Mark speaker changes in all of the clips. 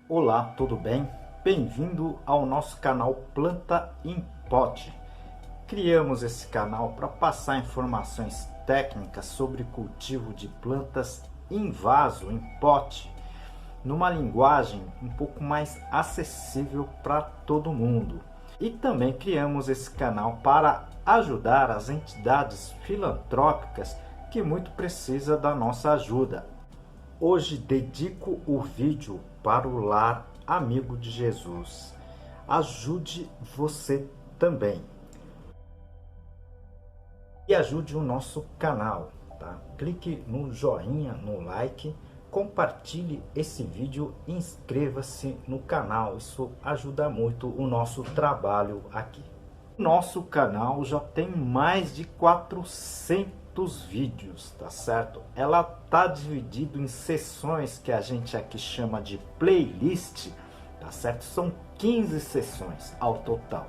Speaker 1: Olá, tudo bem? Bem-vindo ao nosso canal Planta em Pote. Criamos esse canal para passar informações técnicas sobre cultivo de plantas em vaso, em pote, numa linguagem um pouco mais acessível para todo mundo. E também criamos esse canal para ajudar as entidades filantrópicas que muito precisam da nossa ajuda. Hoje dedico o vídeo para o Lar Amigo de Jesus. Ajude você também. E ajude o nosso canal, tá? Clique no joinha, no like, compartilhe esse vídeo e inscreva-se no canal. Isso ajuda muito o nosso trabalho aqui. Nosso canal já tem mais de 400 vídeos, tá certo? Ela tá dividido em sessões que a gente aqui chama de playlist, tá certo? São 15 sessões ao total.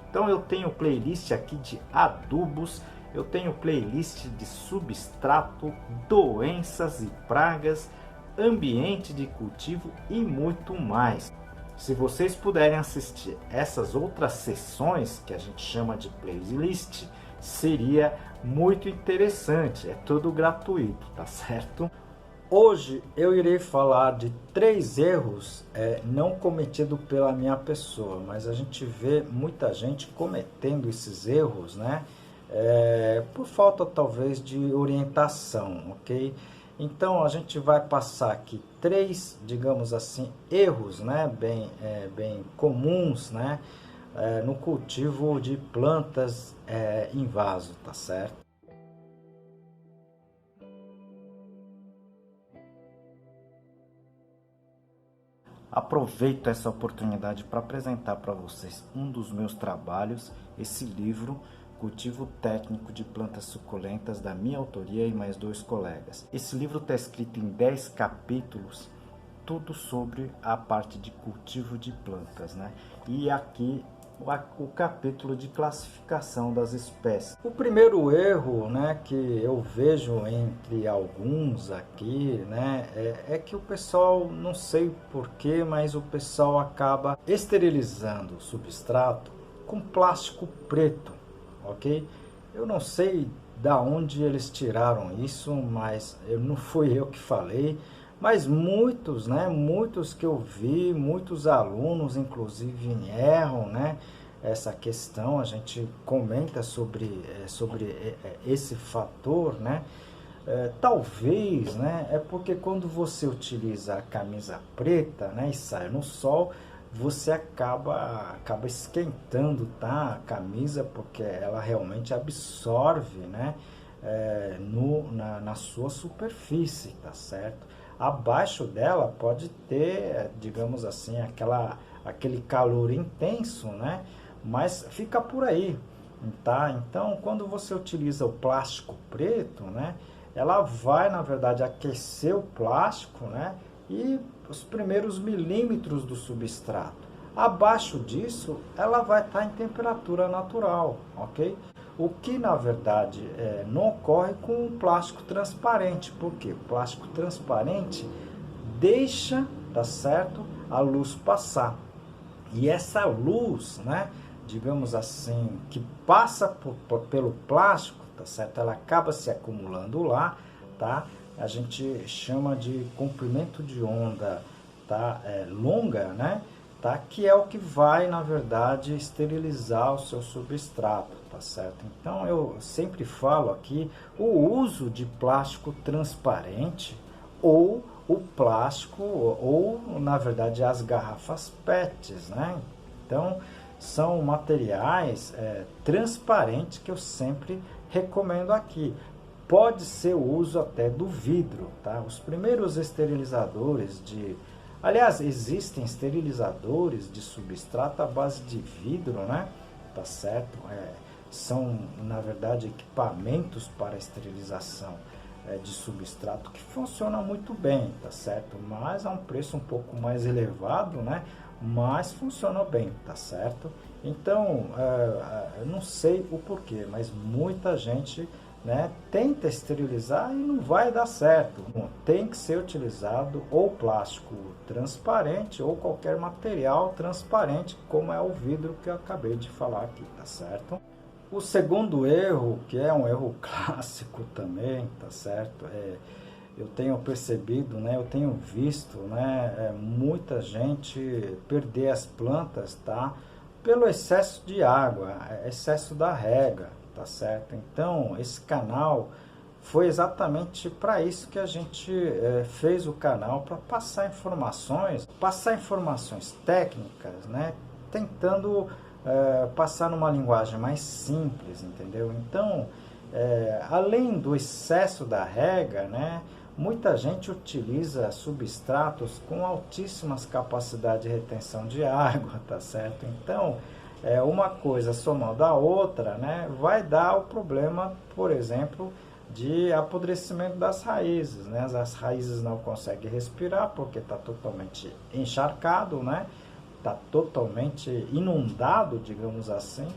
Speaker 1: Então eu tenho playlist aqui de adubos, eu tenho playlist de substrato, doenças e pragas, ambiente de cultivo e muito mais. Se vocês puderem assistir essas outras sessões, que a gente chama de playlist, seria muito interessante. É tudo gratuito, tá certo? Hoje eu irei falar de 3 erros não cometidos pela minha pessoa, mas a gente vê muita gente cometendo esses erros, né? Por falta talvez de orientação, ok? Então a gente vai passar aqui 3, digamos assim, erros, né, bem comuns, né, no cultivo de plantas em vaso, tá certo? Aproveito essa oportunidade para apresentar para vocês um dos meus trabalhos, esse livro Cultivo Técnico de Plantas Suculentas, da minha autoria e mais 2 colegas. Esse livro está escrito em 10 capítulos, tudo sobre a parte de cultivo de plantas, né? E aqui o capítulo de classificação das espécies. O primeiro erro, né, que eu vejo entre alguns aqui, né, é que o pessoal, não sei porquê, mas o pessoal acaba esterilizando o substrato com plástico preto. Ok? Eu não sei da onde eles tiraram isso, mas não fui eu que falei, mas muitos, né, muitos que eu vi, muitos alunos inclusive erram, né, essa questão. A gente comenta sobre esse fator, né, talvez, né, é porque quando você utiliza a camisa preta, né, e sai no sol, você acaba esquentando, tá, a camisa, porque ela realmente absorve, né, na sua superfície, tá certo? Abaixo dela pode ter, digamos assim, aquele calor intenso, né, mas fica por aí, tá? Então, quando você utiliza o plástico preto, né, ela vai, na verdade, aquecer o plástico, né, e os primeiros milímetros do substrato. Abaixo disso, ela vai estar em temperatura natural, ok? O que, na verdade, não ocorre com o plástico transparente. Por quê? O plástico transparente deixa, tá certo, a luz passar. E essa luz, né, digamos assim, que passa pelo plástico, tá certo? Ela acaba se acumulando lá, tá? A gente chama de comprimento de onda, tá? Longa, né? Tá? Que é o que vai, na verdade, esterilizar o seu substrato, tá certo? Então eu sempre falo aqui o uso de plástico transparente ou o plástico, ou na verdade as garrafas PETs, né? Então são materiais transparentes que eu sempre recomendo aqui. Pode ser o uso até do vidro, tá? Os primeiros esterilizadores aliás, existem esterilizadores de substrato à base de vidro, né? Tá certo? São, na verdade, equipamentos para esterilização de substrato que funcionam muito bem, tá certo? Mas a um preço um pouco mais elevado, né? Mas funciona bem, tá certo? Então, eu não sei o porquê, mas muita gente né, tenta esterilizar e não vai dar certo. Tem que ser utilizado ou plástico transparente ou qualquer material transparente, como é o vidro que eu acabei de falar aqui, tá certo? O segundo erro, que é um erro clássico também, tá certo? Eu tenho percebido, né, eu tenho visto, né, muita gente perder as plantas, tá? Pelo excesso de água, excesso da rega, tá certo? Então, esse canal foi exatamente para isso que a gente fez o canal, para passar informações técnicas, né? Tentando passar numa linguagem mais simples, entendeu? Então, além do excesso da rega, né? Muita gente utiliza substratos com altíssimas capacidades de retenção de água, tá certo? Então, uma coisa somando a outra, né, vai dar o problema, por exemplo, de apodrecimento das raízes, né? As raízes não conseguem respirar porque está totalmente encharcado, né? Está totalmente inundado, digamos assim,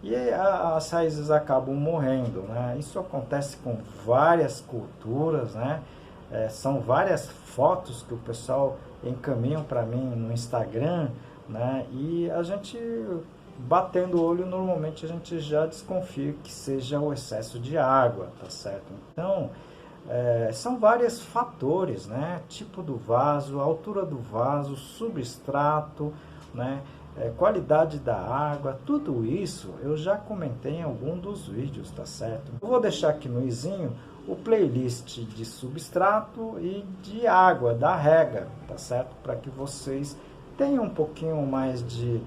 Speaker 1: e as raízes acabam morrendo, né? Isso acontece com várias culturas, né? São várias fotos que o pessoal encaminham para mim no Instagram, né? E a gente, batendo o olho, normalmente a gente já desconfia que seja o excesso de água, tá certo? Então, são vários fatores, né? Tipo do vaso, altura do vaso, substrato, né? Qualidade da água, tudo isso eu já comentei em algum dos vídeos, tá certo? Eu vou deixar aqui no izinho o playlist de substrato e de água, da rega, tá certo? Para que vocês tenham um pouquinho mais de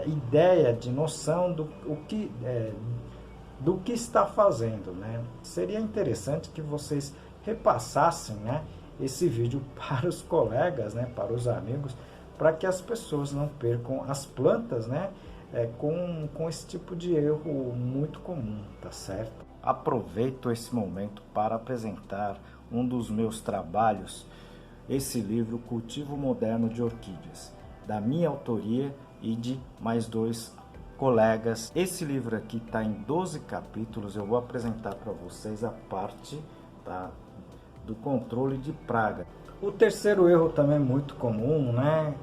Speaker 1: ideia, de noção do que está fazendo, né? Seria interessante que vocês repassassem, né, esse vídeo para os colegas, né, para os amigos, para que as pessoas não percam as plantas, né, com esse tipo de erro muito comum, tá certo? Aproveito esse momento para apresentar um dos meus trabalhos, esse livro Cultivo Moderno de Orquídeas, da minha autoria e de mais 2 colegas. Esse livro aqui está em 12 capítulos, eu vou apresentar para vocês a parte, tá, do controle de praga. O terceiro erro também muito comum, né,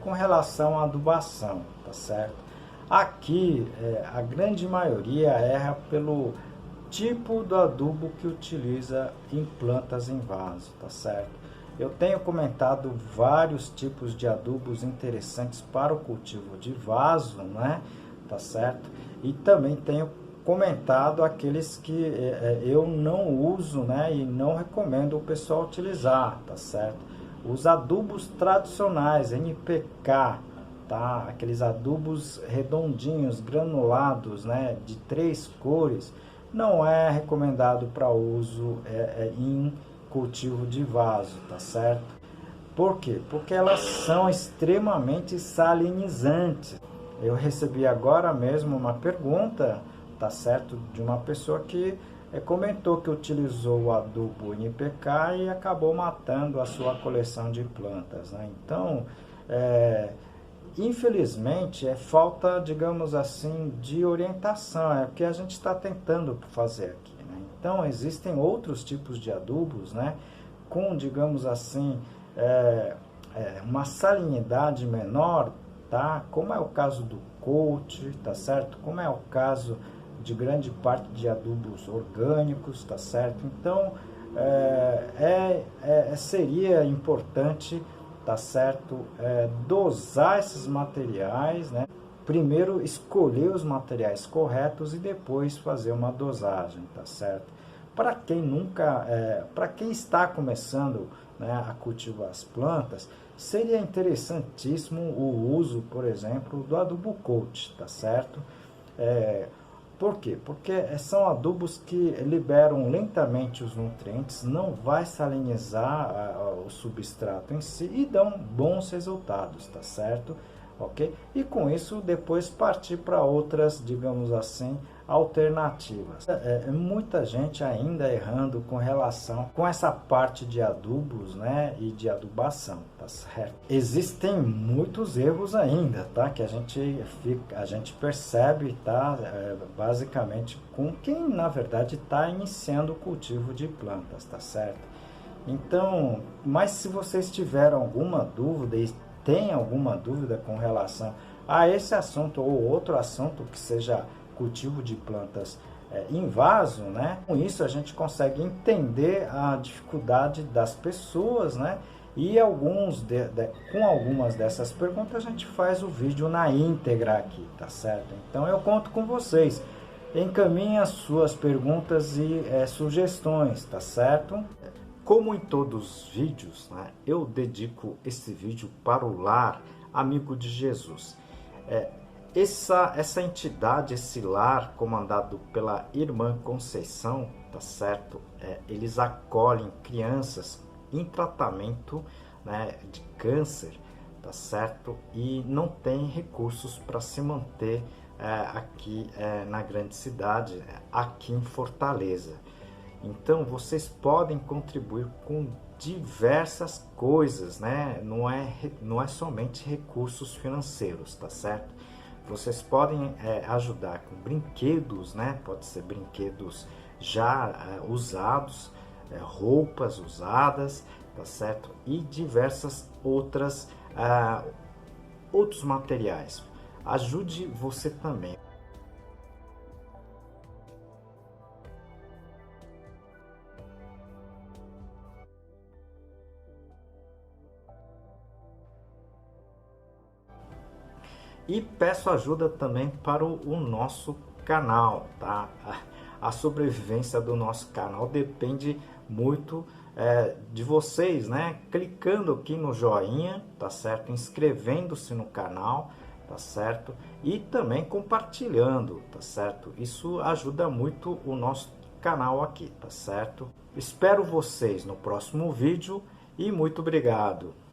Speaker 1: com relação à adubação, tá certo? Aqui, a grande maioria erra pelo tipo do adubo que utiliza em plantas em vaso, tá certo? Eu tenho comentado vários tipos de adubos interessantes para o cultivo de vaso, né, tá certo? E também tenho comentado aqueles que eu não uso, né, e não recomendo o pessoal utilizar, tá certo? Os adubos tradicionais, NPK, tá? Aqueles adubos redondinhos, granulados, né, de 3 cores, não é recomendado para uso em cultivo de vaso, tá certo? Por quê? Porque elas são extremamente salinizantes. Eu recebi agora mesmo uma pergunta, tá certo, de uma pessoa que comentou que utilizou o adubo NPK e acabou matando a sua coleção de plantas, né? Então, infelizmente, falta, digamos assim, de orientação, é o que a gente está tentando fazer aqui, né? Então, existem outros tipos de adubos, né, com, digamos assim, uma salinidade menor, tá? Como é o caso do coach, tá certo? Como é o caso de grande parte de adubos orgânicos, tá certo? Então, seria importante, tá certo, dosar esses materiais, né? Primeiro escolher os materiais corretos e depois fazer uma dosagem, tá certo? Para quem para quem está começando, né, a cultivar as plantas, seria interessantíssimo o uso, por exemplo, do adubo coach, tá certo? Por quê? Porque são adubos que liberam lentamente os nutrientes, não vai salinizar o substrato em si e dão bons resultados, tá certo? Ok? E com isso depois partir para outras, digamos assim, alternativas. Muita gente ainda errando com relação com essa parte de adubos, né, e de adubação, tá certo? Existem muitos erros ainda, tá, que a gente percebe, tá, basicamente com quem na verdade está iniciando o cultivo de plantas, tá certo? Então, mas se vocês tiveram alguma dúvida e tem alguma dúvida com relação a esse assunto ou outro assunto que seja cultivo de plantas em vaso, né? Com isso a gente consegue entender a dificuldade das pessoas, né? E com algumas dessas perguntas a gente faz o vídeo na íntegra aqui, tá certo? Então eu conto com vocês. Encaminhe as suas perguntas e sugestões, tá certo? Como em todos os vídeos, né, eu dedico esse vídeo para o Lar Amigo de Jesus. Essa entidade, esse lar comandado pela irmã Conceição, tá certo? Eles acolhem crianças em tratamento, né, de câncer, tá certo? E não tem recursos para se manter aqui na grande cidade, aqui em Fortaleza. Então vocês podem contribuir com diversas coisas, né? Não é somente recursos financeiros, tá certo? Vocês podem ajudar com brinquedos, né? Pode ser brinquedos já usados, roupas usadas, tá certo? E diversas outros materiais. Ajude você também. E peço ajuda também para o nosso canal, tá? A sobrevivência do nosso canal depende muito de vocês, né? Clicando aqui no joinha, tá certo? Inscrevendo-se no canal, tá certo? E também compartilhando, tá certo? Isso ajuda muito o nosso canal aqui, tá certo? Espero vocês no próximo vídeo e muito obrigado!